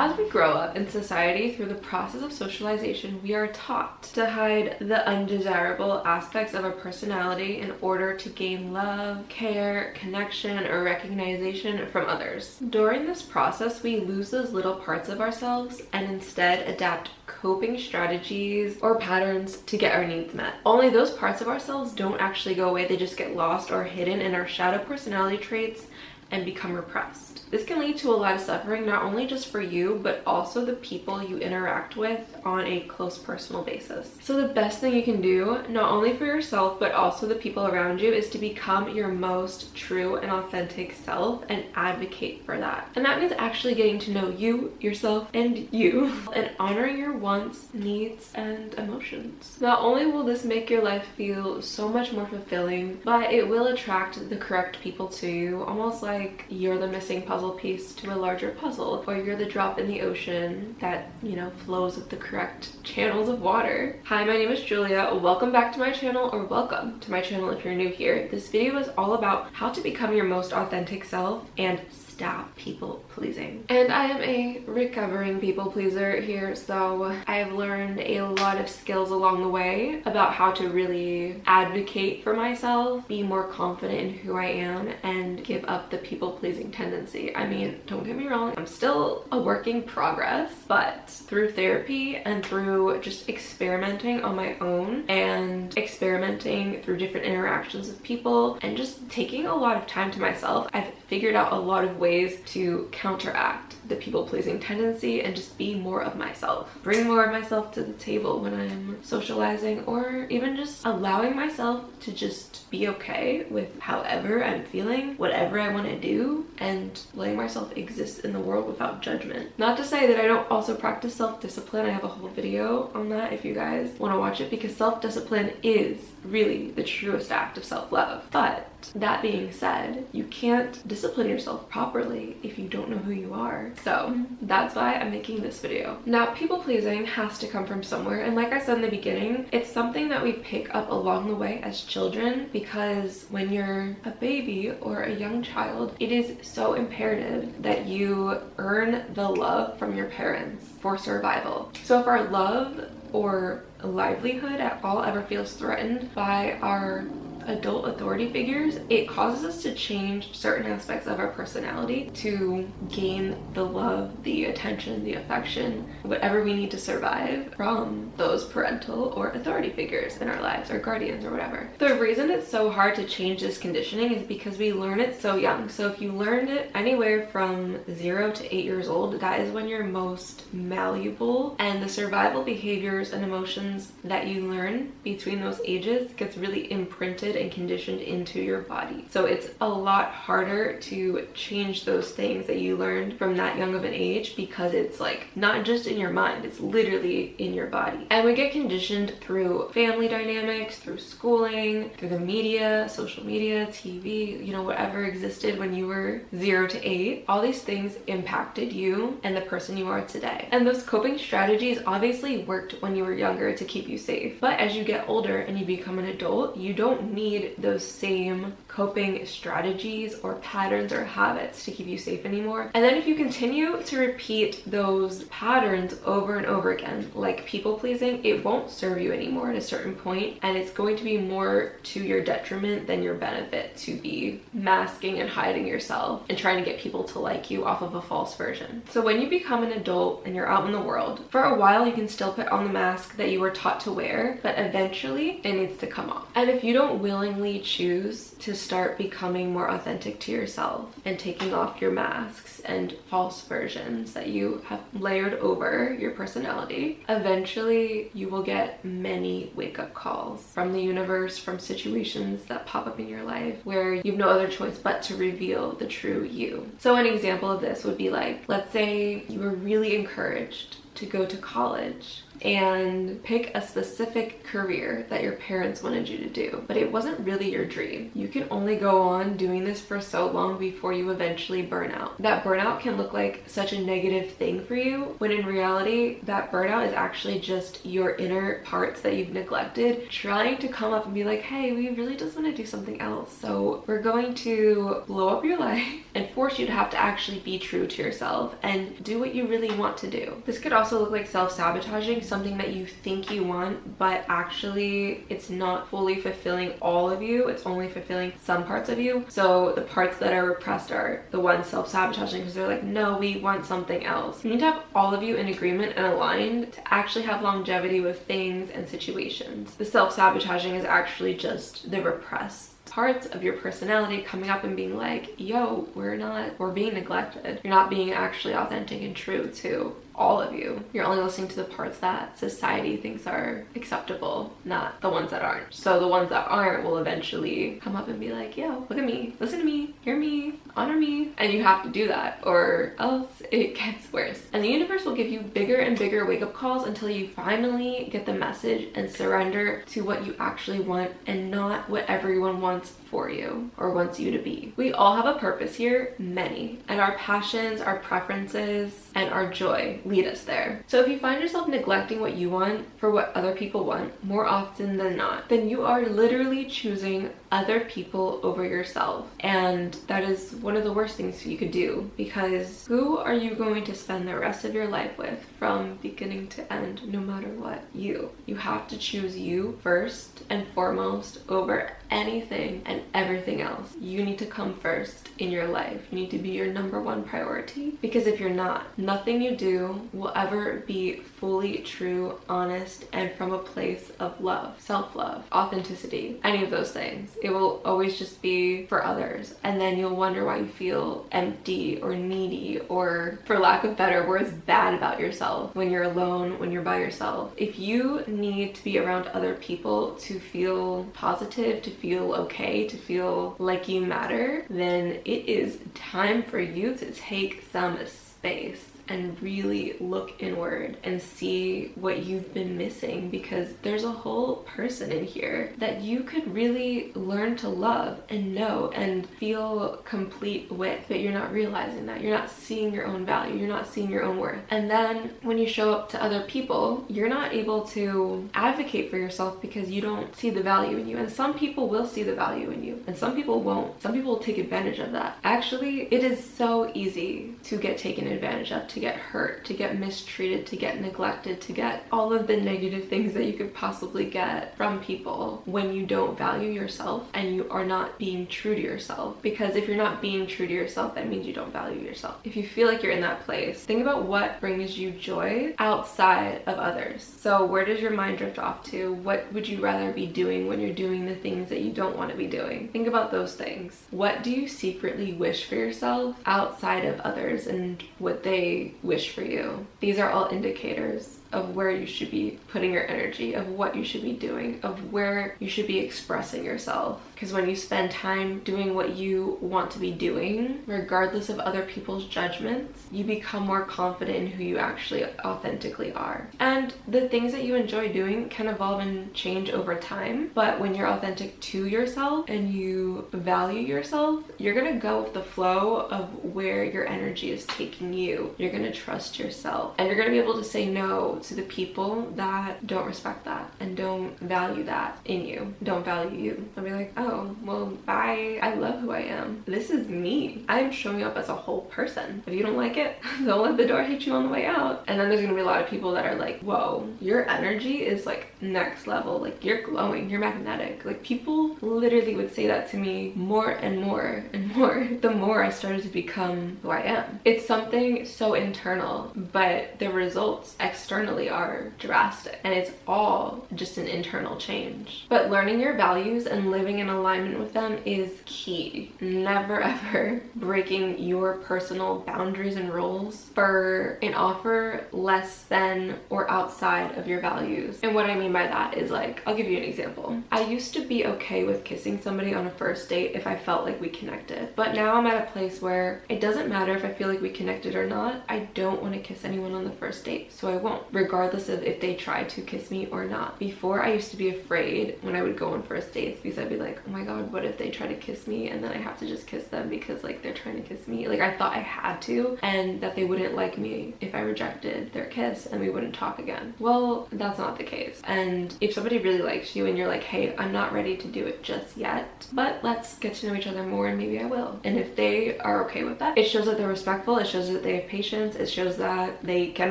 As we grow up in society through the process of socialization, we are taught to hide the undesirable aspects of our personality in order to gain love, care, connection, or recognition from others. During this process, we lose those little parts of ourselves and instead adapt coping strategies or patterns to get our needs met. Only those parts of ourselves don't actually go away, they just get lost or hidden in our shadow personality traits and become repressed. This can lead to a lot of suffering, not only just for you, but also the people you interact with on a close personal basis. So the best thing you can do, not only for yourself, but also the people around you, is to become your most true and authentic self and advocate for that. And that means actually getting to know you, yourself, and you, and honoring your wants, needs, and emotions. Not only will this make your life feel so much more fulfilling, but it will attract the correct people to you, almost like you're the missing puzzle piece to a larger puzzle, or you're the drop in the ocean that, you know, flows with the correct channels of water. Hi, my name is Julia. Welcome back to my channel, or welcome to my channel if you're new here. This video is all about how to become your most authentic self and stop people pleasing. And I am a recovering people pleaser here, so I have learned a lot of skills along the way about how to really advocate for myself, be more confident in who I am, and give up the people pleasing tendency. I mean, don't get me wrong, I'm still a work in progress, but through therapy and through just experimenting on my own and experimenting through different interactions with people and just taking a lot of time to myself, I've figured out a lot of ways to counteract the people-pleasing tendency and just be more of myself. Bring more of myself to the table when I'm socializing, or even just allowing myself to just be okay with however I'm feeling, whatever I want to do, and letting myself exist in the world without judgment. Not to say that I don't also practice self-discipline. I have a whole video on that if you guys want to watch it, because self-discipline is really the truest act of self-love. But that being said, you can't discipline yourself properly if you don't know who you are. So that's why I'm making this video. Now, people pleasing has to come from somewhere, and like I said in the beginning, it's something that we pick up along the way as children, because when you're a baby or a young child, it is so imperative that you earn the love from your parents for survival. So if our love or livelihood at all ever feels threatened by our adult authority figures, it causes us to change certain aspects of our personality to gain the love, the attention, the affection, whatever we need to survive from those parental or authority figures in our lives, or guardians or whatever. The reason it's so hard to change this conditioning is because we learn it so young. So if you learned it anywhere from 0 to 8 years old, that is when you're most malleable, and the survival behaviors and emotions that you learn between those ages gets really imprinted and conditioned into your body. So it's a lot harder to change those things that you learned from that young of an age, because it's like not just in your mind, it's literally in your body. And we get conditioned through family dynamics, through schooling, through the media, social media, TV, you know, whatever existed when you were 0 to 8. All these things impacted you and the person you are today. And those coping strategies obviously worked when you were younger to keep you safe. But as you get older and you become an adult, you don't need those same coping strategies or patterns or habits to keep you safe anymore. And then if you continue to repeat those patterns over and over again, like people pleasing, it won't serve you anymore at a certain point, and it's going to be more to your detriment than your benefit to be masking and hiding yourself and trying to get people to like you off of a false version. So when you become an adult and you're out in the world, for a while you can still put on the mask that you were taught to wear, but eventually it needs to come off. And if you don't willingly choose to start becoming more authentic to yourself and taking off your masks and false versions that you have layered over your personality, eventually you will get many wake-up calls from the universe, from situations that pop up in your life where you have no other choice but to reveal the true you. So an example of this would be like, let's say you were really encouraged to go to college and pick a specific career that your parents wanted you to do, but it wasn't really your dream. You can only go on doing this for so long before you eventually burn out. That burnout can look like such a negative thing for you, when in reality, that burnout is actually just your inner parts that you've neglected trying to come up and be like, hey, we really just want to do something else. So we're going to blow up your life and force you to have to actually be true to yourself and do what you really want to do. This could also look like self-sabotaging, something that you think you want, but actually it's not fully fulfilling all of you. It's only fulfilling some parts of you. So the parts that are repressed are the ones self-sabotaging, because they're like, no, we want something else. You need to have all of you in agreement and aligned to actually have longevity with things and situations. The self-sabotaging is actually just the repressed parts of your personality coming up and being like, yo, we're being neglected. You're not being actually authentic and true to all of you. You're only listening to the parts that society thinks are acceptable, not the ones that aren't. So the ones that aren't will eventually come up and be like, yo, look at me, listen to me, hear me, honor me. And you have to do that, or else it gets worse. And the universe will give you bigger and bigger wake-up calls until you finally get the message and surrender to what you actually want and not what everyone wants for you or wants you to be. We all have a purpose here, many, and our passions, our preferences, and our joy lead us there. So if you find yourself neglecting what you want for what other people want more often than not, then you are literally choosing other people over yourself. And that is one of the worst things you could do, because who are you going to spend the rest of your life with from beginning to end, no matter what? You have to choose you first and foremost over anything and everything else. You need to come first in your life. You need to be your number one priority, because if you're not, nothing you do will ever be fully true, honest, and from a place of love, self-love, authenticity, any of those things. It will always just be for others, and then you'll wonder why you feel empty or needy, or, for lack of better words, bad about yourself when you're alone, when you're by yourself. If you need to be around other people to feel positive, to feel okay, to feel like you matter, then it is time for you to take some space and really look inward and see what you've been missing, because there's a whole person in here that you could really learn to love and know and feel complete with, but you're not realizing that. You're not seeing your own value. You're not seeing your own worth. And then when you show up to other people, you're not able to advocate for yourself because you don't see the value in you. And some people will see the value in you and some people won't. Some people will take advantage of that. Actually, it is so easy to get taken advantage of, to get hurt, to get mistreated, to get neglected, to get all of the negative things that you could possibly get from people when you don't value yourself and you are not being true to yourself. Because if you're not being true to yourself, that means you don't value yourself. If you feel like you're in that place, think about what brings you joy outside of others. So where does your mind drift off to? What would you rather be doing when you're doing the things that you don't want to be doing? Think about those things. What do you secretly wish for yourself outside of others and what they wish for you? These are all indicators of where you should be putting your energy, of what you should be doing, of where you should be expressing yourself. Because when you spend time doing what you want to be doing, regardless of other people's judgments, you become more confident in who you actually authentically are. And the things that you enjoy doing can evolve and change over time, but when you're authentic to yourself and you value yourself, you're gonna go with the flow of where your energy is taking you. You're gonna trust yourself, and you're gonna be able to say no to the people that don't respect that and don't value that in you, don't value you. They'll be like, oh, well, bye. I love who I am. This is me. I'm showing up as a whole person. If you don't like it, don't let the door hit you on the way out. And then there's gonna be a lot of people that are like, whoa, your energy is like next level. Like, you're glowing, you're magnetic. Like, people literally would say that to me more and more and more the more I started to become who I am. It's something so internal, but the results external externally are drastic, and it's all just an internal change. But learning your values and living in alignment with them is key. Never ever breaking your personal boundaries and rules for an offer less than or outside of your values. And what I mean by that is, like, I'll give you an example. I used to be okay with kissing somebody on a first date if I felt like we connected, but now I'm at a place where it doesn't matter if I feel like we connected or not. I don't want to kiss anyone on the first date, so I won't, regardless of if they try to kiss me or not. Before, I used to be afraid when I would go on first dates because I'd be like, oh my god, what if they try to kiss me and then I have to just kiss them because like they're trying to kiss me? Like, I thought I had to, and that they wouldn't like me if I rejected their kiss and we wouldn't talk again. Well, that's not the case. And if somebody really likes you and you're like, hey, I'm not ready to do it just yet, but let's get to know each other more and maybe I will. And if they are okay with that, it shows that they're respectful, it shows that they have patience, it shows that they can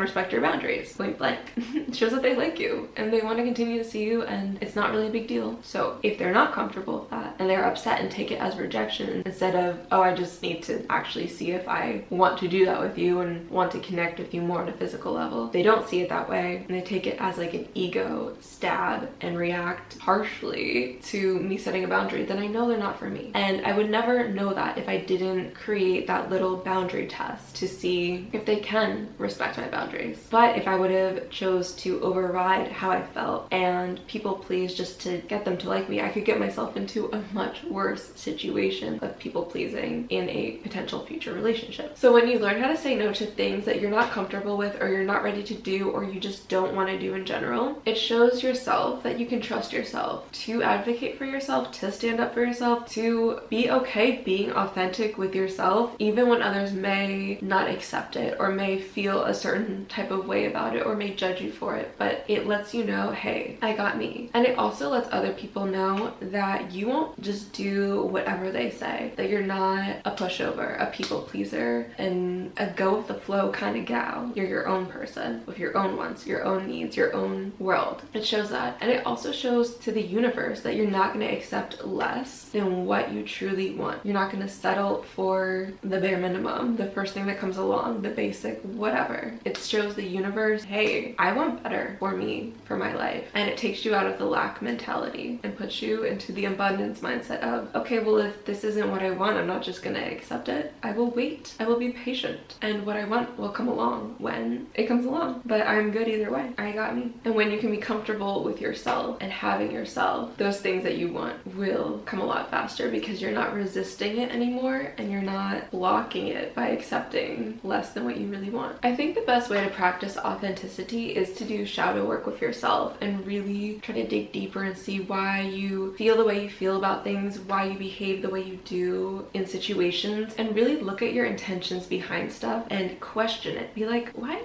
respect your boundaries, point blank. It shows that they like you and they want to continue to see you, and it's not really a big deal. So if they're not comfortable with that and they're upset and take it as rejection instead of, oh, I just need to actually see if I want to do that with you and want to connect with you more on a physical level, they don't see it that way and they take it as like an ego stab and react harshly to me setting a boundary, then I know they're not for me. And I would never know that if I didn't create that little boundary test to see if they can respect my boundaries. But if I would have chose to override how I felt and people please just to get them to like me, I could get myself into a much worse situation of people pleasing in a potential future relationship. So when you learn how to say no to things that you're not comfortable with or you're not ready to do or you just don't want to do in general, it shows yourself that you can trust yourself to advocate for yourself, to stand up for yourself, to be okay being authentic with yourself even when others may not accept it or may feel a certain type of way about it or may judge you for it. But it lets you know, hey, I got me. And it also lets other people know that you won't just do whatever they say, that you're not a pushover, a people pleaser, and a go with the flow kind of gal. You're your own person with your own wants, your own needs, your own world. It shows that. And it also shows to the universe that you're not going to accept less than what you truly want. You're not going to settle for the bare minimum, the first thing that comes along, the basic whatever. It shows the universe, hey, I want better for me, for my life. And it takes you out of the lack mentality and puts you into the abundance mindset of, okay, well, if this isn't what I want, I'm not just gonna accept it. I will wait. I will be patient. And what I want will come along when it comes along. But I'm good either way. I got me. And when you can be comfortable with yourself and having yourself, those things that you want will come a lot faster because you're not resisting it anymore and you're not blocking it by accepting less than what you really want. I think the best way to practice authenticity is to do shadow work with yourself and really try to dig deeper and see why you feel the way you feel about things, why you behave the way you do in situations, and really look at your intentions behind stuff and question it. Be like, why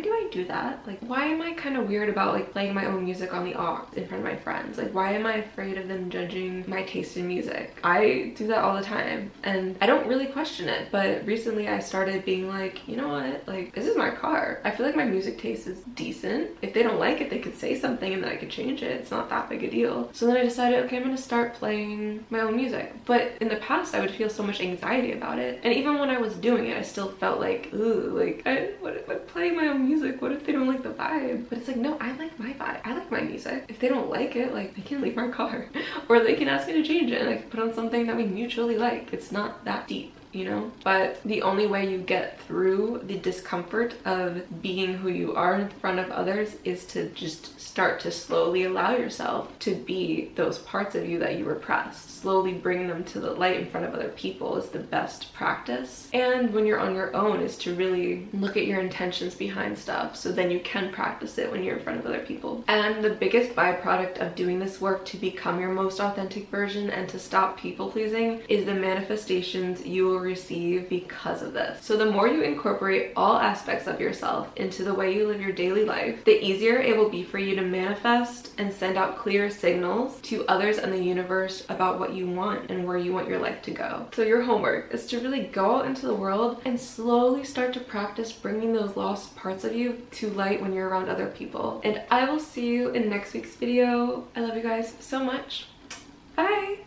do I do that? Like, why am I kind of weird about like playing my own music on the aux in front of my friends? Like, why am I afraid of them judging my taste in music? I do that all the time and I don't really question it, but recently I started being like, you know what, like, this is my car. I feel like my music taste is decent. If they don't like it, they could say something and then I could change it. It's not that big a deal. So then I decided, okay, I'm gonna start playing my own music. But in the past I would feel so much anxiety about it, and even when I was doing it I still felt like, ooh, like, what if I'm playing my own music? What if they don't like the vibe? But it's like, no, I like my vibe. I like my music. If they don't like it, like, they can leave my car or they can ask me to change it and I can put on something that we mutually like. It's not that deep, you know? But the only way you get through the discomfort of being who you are in front of others is to just start to slowly allow yourself to be those parts of you that you repressed. Slowly bring them to the light in front of other people is the best practice. And when you're on your own is to really look at your intentions behind stuff, so then you can practice it when you're in front of other people. And the biggest byproduct of doing this work to become your most authentic version and to stop people pleasing is the manifestations you will receive because of this. So the more you incorporate all aspects of yourself into the way you live your daily life, the easier it will be for you to manifest and send out clear signals to others and the universe about what you want and where you want your life to go. So your homework is to really go out into the world and slowly start to practice bringing those lost parts of you to light when you're around other people. And I will see you in next week's video. I love you guys so much. Bye!